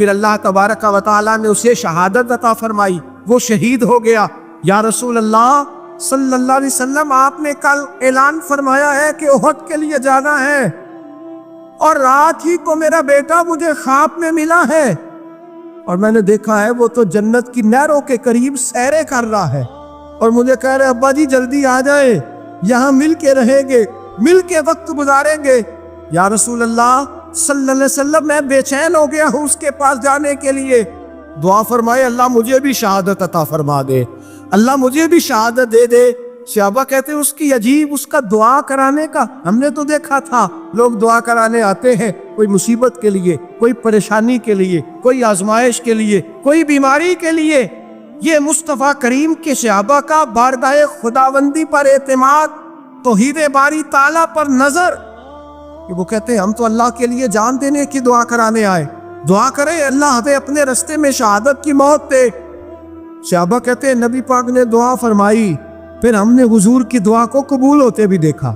پھر اللہ تبارک و تعالیٰ نے اسے شہادت عطا فرمائی، وہ شہید ہو گیا۔ یا رسول اللہ صلی اللہ علیہ وسلم، آپ نے کل اعلان فرمایا ہے کہ احد کے لیے جانا ہے، اور رات ہی کو میرا بیٹا مجھے خواب میں ملا ہے، اور میں نے دیکھا ہے وہ تو جنت کی نہروں کے قریب سیریں کر رہا ہے، اور مجھے کہہ رہے ابا جی جلدی آ جائیں، یہاں مل کے رہیں گے، مل کے وقت گزاریں گے۔ یا رسول اللہ صلی اللہ علیہ وسلم، میں بے چین ہو گیا ہوں اس کے پاس جانے کے لیے۔ دعا فرمائے اللہ مجھے بھی شہادت عطا فرما دے، اللہ مجھے بھی شہادت دے دے۔ صحابہ کہتے ہیں اس کی عجیب، اس کا دعا کرانے کا، ہم نے تو دیکھا تھا لوگ دعا کرانے آتے ہیں کوئی مصیبت کے لیے، کوئی پریشانی کے لیے، کوئی آزمائش کے لیے، کوئی بیماری کے لیے۔ یہ مصطفیٰ کریم کے صحابہ کا بارگاہ خداوندی پر اعتماد، توحید باری تعالیٰ پر نظر، کہ وہ کہتے ہیں ہم تو اللہ کے لیے جان دینے کی دعا کرانے آئے، دعا کرے اللہ ہمیں اپنے رستے میں شہادت کی موت دے۔ صحابہ کہتے ہیں نبی پاک نے دعا فرمائی، پھر ہم نے حضور کی دعا کو قبول ہوتے بھی دیکھا،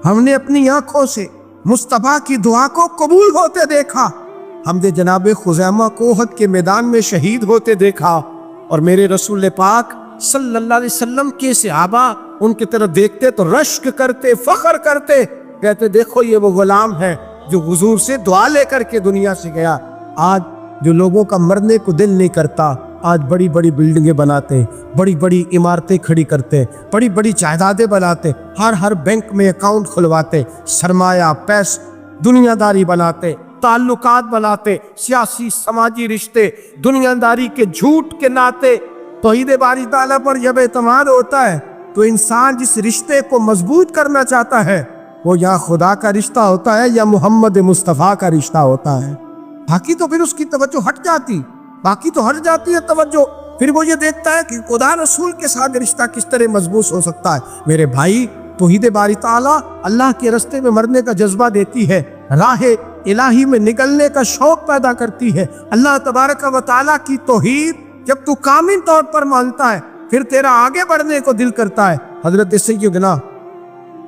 ہم نے اپنی آنکھوں سے مصطفیٰ کی دعا کو قبول ہوتے دیکھا، ہم نے جناب خزیمہ کو احد کے میدان میں شہید ہوتے دیکھا، اور میرے رسول پاک صلی اللہ علیہ وسلم کے صحابہ ان کی طرف دیکھتے تو رشک کرتے، فخر کرتے، کہتے دیکھو یہ وہ غلام ہے جو حضور سے دعا لے کر کے دنیا سے گیا۔ آج جو لوگوں کا مرنے کو دل نہیں کرتا، آج بڑی بڑی بلڈنگیں بناتے، بڑی بڑی عمارتیں کھڑی کرتے، بڑی بڑی جائیدادیں بناتے، ہر بینک میں اکاؤنٹ کھلواتے، سرمایہ پیسہ دنیا داری بناتے، تعلقات بناتے، سیاسی سماجی رشتے، دنیا داری کے جھوٹ کے ناطے۔ توحید باری تعالیٰ پر جب اعتماد ہوتا ہے تو انسان جس رشتے کو مضبوط کرنا چاہتا ہے وہ یا خدا کا رشتہ ہوتا ہے یا محمد مصطفیٰ کا رشتہ ہوتا ہے، باقی تو پھر اس کی توجہ ہٹ جاتی، باقی تو ہٹ جاتی ہے توجہ، پھر وہ یہ دیکھتا ہے کہ خدا رسول کے ساتھ رشتہ کس طرح مضبوط ہو سکتا ہے۔ میرے بھائی، توحید باری تعالیٰ اللہ کے رستے میں مرنے کا جذبہ دیتی ہے، راہ الہی میں نکلنے کا شوق پیدا کرتی ہے۔ اللہ تبارک و تعالیٰ کی توحید جب تو کامل طور پر مانتا ہے پھر تیرا آگے بڑھنے کو دل کرتا ہے۔ حضرت سیدنا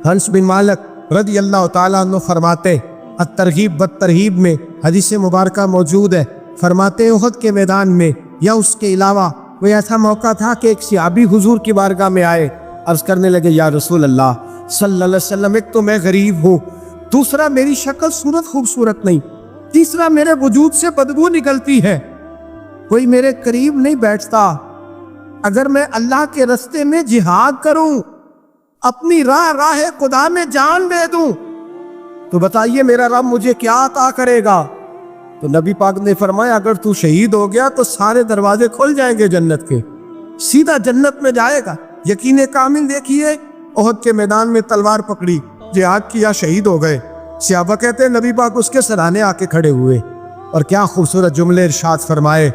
انس بن مالک رضی اللہ تعالیٰ عنہ فرماتے، الترغیب والترہیب میں حدیث مبارکہ موجود ہے، فرماتے ہیں احد کے میدان میں یا اس کے علاوہ وہ ایسا موقع تھا کہ ایک صحابی حضور کی بارگاہ میں آئے، عرض کرنے لگے یا رسول اللہ صلی اللہ علیہ وسلم، ایک تو میں غریب ہوں، دوسرا میری شکل صورت خوبصورت نہیں، تیسرا میرے وجود سے بدبو نکلتی ہے، کوئی میرے قریب نہیں بیٹھتا، اگر میں اللہ کے رستے میں جہاد کروں، اپنی راہ خدا میں جان دے دوں تو بتائیے میرا رب مجھے کیا عطا کرے گا؟ تو نبی پاک نے فرمایا اگر تو شہید ہو گیا تو سارے دروازے کھل جائیں گے جنت کے، سیدھا جنت میں جائے گا۔ یقین کامل دیکھیے، احد کے میدان میں تلوار پکڑی، جہاد کیا، شہید ہو گئے۔ صحابہ کہتے ہیں نبی پاک اس کے سرانے آ کے کھڑے ہوئے، اور کیا خوبصورت جملے ارشاد فرمائے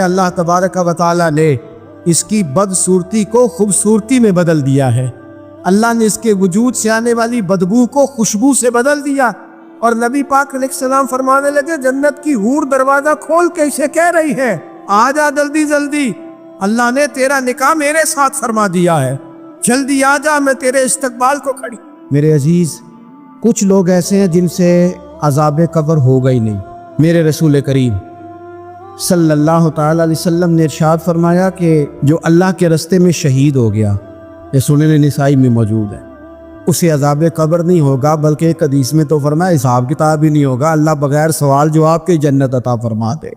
اللہ تبارک و تعالیٰ نے اس کی بدصورتی کو خوبصورتی میں بدل دیا ہے، اللہ نے اس کے وجود سے آنے والی بدبو کو خوشبو سے بدل دیا۔ اور نبی پاک علیہ السلام فرمانے لگے جنت کی حور دروازہ کھول کے اسے کہہ رہی ہے آ جا جلدی جلدی، اللہ نے تیرا نکاح میرے ساتھ فرما دیا ہے، جلدی آ جا، میں تیرے استقبال کو کھڑی۔ میرے عزیز، کچھ لوگ ایسے ہیں جن سے عذاب قبر ہوگا ہی نہیں۔ میرے رسول کریم صلی اللہ تعالی علیہ وسلم نے ارشاد فرمایا کہ جو اللہ کے رستے میں شہید ہو گیا، یہ سنن نسائی میں موجود ہے، اسے عذاب قبر نہیں ہوگا، بلکہ ایک حدیث میں تو فرمایا حساب کتاب ہی نہیں ہوگا، اللہ بغیر سوال جواب کے جنت عطا فرما دے۔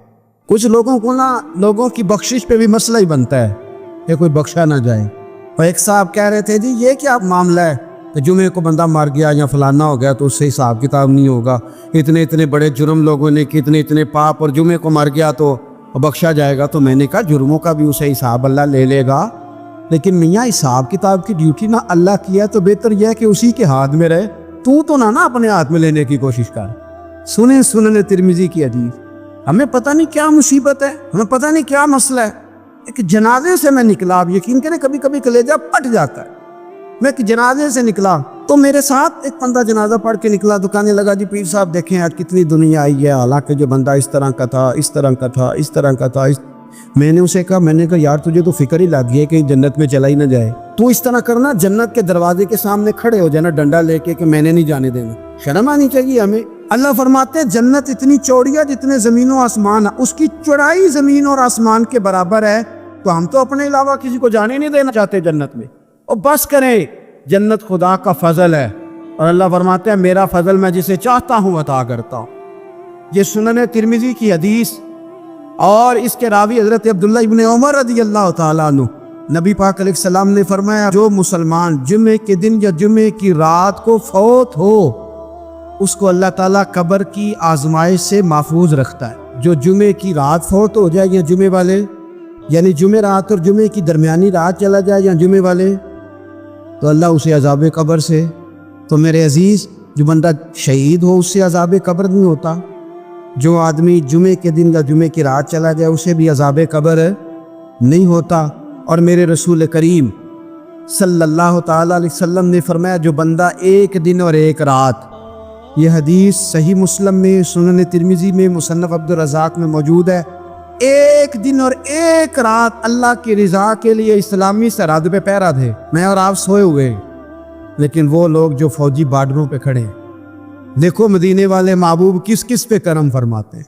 کچھ لوگوں کو لوگوں کی بخشش پہ بھی مسئلہ ہی بنتا ہے کہ کوئی بخشا نہ جائے۔ اور ایک صاحب کہہ رہے تھے جی یہ کیا معاملہ ہے کہ جمعے کو بندہ مر گیا یا فلانا ہو گیا تو اس سے حساب کتاب نہیں ہوگا، اتنے بڑے جرم لوگوں نے اتنے پاپ، اور جمعے کو مر گیا تو بخشا جائے گا۔ تو میں نے کہا جرموں کا بھی اسے حساب اللہ لے لے گا، لیکن میاں حساب کتاب کی ڈیوٹی نہ اللہ کی ہے تو بہتر یہ ہے کہ اسی کے ہاتھ میں رہے، تو نہ اپنے ہاتھ میں لینے کی کوشش کر۔ سنن ترمذی کی حدیث، ہمیں پتہ نہیں کیا مصیبت ہے، ہمیں پتہ نہیں کیا مسئلہ ہے۔ ایک جنازے سے میں نکلا، آپ یقین کریں کبھی کبھی کلیجہ پھٹ جاتا ہے۔ میں ایک جنازے سے نکلا تو میرے ساتھ ایک بندہ جنازہ پڑھ کے نکلا، تو کہنے لگا جی پیر صاحب دیکھیں آج کتنی دنیا آئی ہے، حالانکہ جو بندہ اس طرح کا تھا، اس طرح کا تھا، اس طرح کا تھا۔ میں نے اسے کہا یار تجھے تو فکر ہی لگ گئی ہے کہ جنت میں چلا ہی نہ جائے، تو اس طرح کرنا جنت کے دروازے کے سامنے کھڑے ہو جانا ڈنڈا لے کے کہ میں نے نہیں جانے دینا۔ شرم آنی چاہیے ہمیں، اللہ فرماتے ہیں جنت اتنی چوڑی ہے جتنے زمین و آسمان ہے، اس کی چوڑائی زمین اور آسمان کے برابر ہے، تو ہم تو اپنے علاوہ کسی کو جانے نہیں دینا چاہتے جنت میں، اور بس کریں، جنت خدا کا فضل ہے، اور اللہ فرماتے ہیں میرا فضل میں جسے چاہتا ہوں عطا کرتا ہوں۔ یہ سنن ترمذی کی حدیث، اور اس کے راوی حضرت عبداللہ ابن عمر رضی اللہ تعالیٰ عنہ، نبی پاک علیہ السلام نے فرمایا جو مسلمان جمعے کے دن یا جمعے کی رات کو فوت ہو، اس کو اللہ تعالیٰ قبر کی آزمائش سے محفوظ رکھتا ہے۔ جو جمعے کی رات فوت ہو جائے یا جمعے والے، یعنی جمعے رات اور جمعے کی درمیانی رات چلا جائے یا جمعے والے، تو اللہ اسے عذاب قبر سے، تو میرے عزیز جو بندہ شہید ہو اس سے عذاب قبر نہیں ہوتا، جو آدمی جمعے کے دن یا جمعے کی رات چلا جائے اسے بھی عذاب قبر نہیں ہوتا۔ اور میرے رسول کریم صلی اللہ تعالیٰ علیہ وسلم نے فرمایا جو بندہ ایک دن اور ایک رات، یہ حدیث صحیح مسلم میں، سنن ترمذی میں، مصنف عبدالرزاق میں موجود ہے، ایک دن اور ایک رات اللہ کی رضا کے لیے اسلامی سرحد پہ پہرا تھے، میں اور آپ سوئے ہوئے، لیکن وہ لوگ جو فوجی بارڈروں پہ کھڑے ہیں، دیکھو مدینے والے محبوب کس کس پہ کرم فرماتے ہیں۔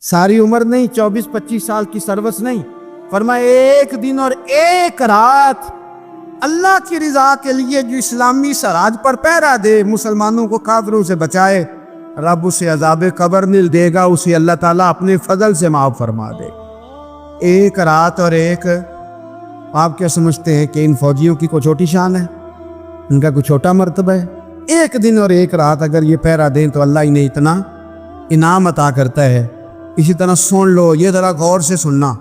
ساری عمر نہیں، 24-25 سال کی سروس نہیں، فرمایا ایک دن اور ایک رات اللہ کی رضا کے لیے جو اسلامی سرحد پر پہرا دے، مسلمانوں کو کافروں سے بچائے، رب اسے عذاب قبر نہیں دے گا، اسے اللہ تعالیٰ اپنے فضل سے معاف فرما دے۔ ایک رات اور ایک، آپ کیا سمجھتے ہیں کہ ان فوجیوں کی کوئی چھوٹی شان ہے؟ ان کا کوئی چھوٹا مرتبہ ہے؟ ایک دن اور ایک رات اگر یہ پہرا دیں تو اللہ انہیں اتنا انعام عطا کرتا ہے۔ اسی طرح سن لو، یہ ذرا غور سے سننا،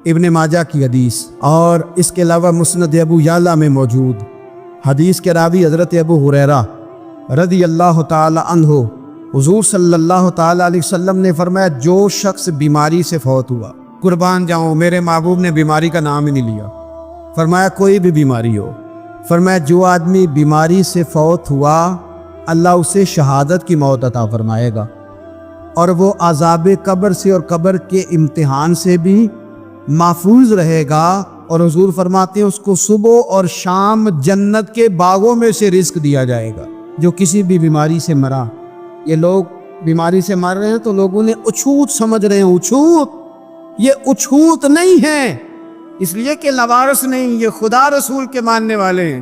ابن ماجہ کی حدیث، اور اس کے علاوہ مسند ابو یعلا میں موجود حدیث کے راوی حضرت ابو ہریرہ رضی اللہ تعالی عنہ، حضور صلی اللہ تعالی علیہ وسلم نے فرمایا جو شخص بیماری سے فوت ہوا، قربان جاؤں میرے محبوب نے بیماری کا نام ہی نہیں لیا، فرمایا کوئی بھی بیماری ہو، فرمایا جو آدمی بیماری سے فوت ہوا اللہ اسے شہادت کی موت عطا فرمائے گا، اور وہ عذاب قبر سے اور قبر کے امتحان سے بھی محفوظ رہے گا، اور حضور فرماتے ہیں اس کو صبح اور شام جنت کے باغوں میں سے رزق دیا جائے گا۔ جو کسی بھی بیماری سے مرا، یہ لوگ بیماری سے مر رہے ہیں تو لوگوں نے اچھوت سمجھ رہے ہیں، اچھوت، یہ اچھوت نہیں ہے، اس لیے کہ لوارث نہیں، یہ خدا رسول کے ماننے والے ہیں،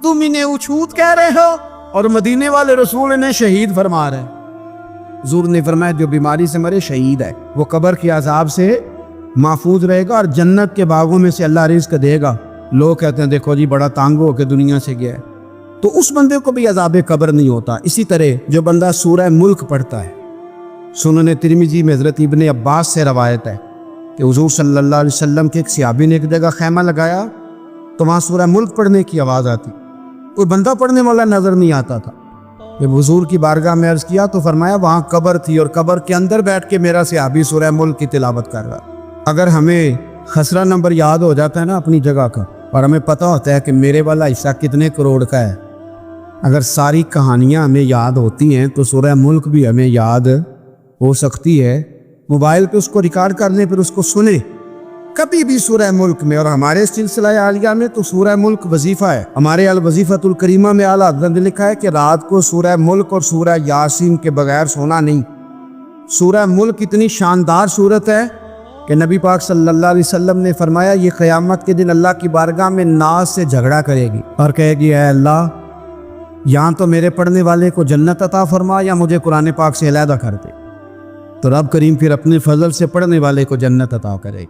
تم انہیں اچھوت کہہ رہے ہو، اور مدینے والے رسول انہیں شہید فرما رہے ہیں۔ حضور نے فرمایا جو بیماری سے مرے شہید ہے، وہ قبر کے عذاب سے محفوظ رہے گا، اور جنت کے باغوں میں سے اللہ رزق دے گا۔ لوگ کہتے ہیں دیکھو جی بڑا تانگ ہو کے دنیا سے گیا ہے، تو اس بندے کو بھی عذاب قبر نہیں ہوتا۔ اسی طرح جو بندہ سورہ ملک پڑھتا ہے، سنن ترمذی میں حضرت ابن عباس سے روایت ہے کہ حضور صلی اللہ علیہ وسلم کے ایک صحابی نے ایک جگہ خیمہ لگایا تو وہاں سورہ ملک پڑھنے کی آواز آتی، کوئی بندہ پڑھنے والا نظر نہیں آتا تھا۔ جب حضور کی بارگاہ میں عرض کیا تو فرمایا وہاں قبر تھی، اور قبر کے اندر بیٹھ کے میرا صحابی سورہ ملک کی تلاوت کر رہا۔ اگر ہمیں خسرہ نمبر یاد ہو جاتا ہے نا اپنی جگہ کا، اور ہمیں پتہ ہوتا ہے کہ میرے والا حصہ کتنے کروڑ کا ہے، اگر ساری کہانیاں ہمیں یاد ہوتی ہیں تو سورہ ملک بھی ہمیں یاد ہو سکتی ہے۔ موبائل پہ اس کو ریکارڈ کر لیں، پھر اس کو سنیں کبھی بھی سورہ ملک میں۔ اور ہمارے سلسلہ عالیہ میں تو سورہ ملک وظیفہ ہے، ہمارے الوظیفۃ الکریمہ میں اعلیٰ حضرت نے لکھا ہے کہ رات کو سورہ ملک اور سورہ یاسین کے بغیر سونا نہیں۔ سورہ ملک اتنی شاندار صورت ہے کہ نبی پاک صلی اللہ علیہ وسلم نے فرمایا یہ قیامت کے دن اللہ کی بارگاہ میں ناز سے جھگڑا کرے گی اور کہے گی اے اللہ یہاں تو میرے پڑھنے والے کو جنت عطا فرما، یا مجھے قرآن پاک سے علیحدہ کر دے، تو رب کریم پھر اپنے فضل سے پڑھنے والے کو جنت عطا کرے گی۔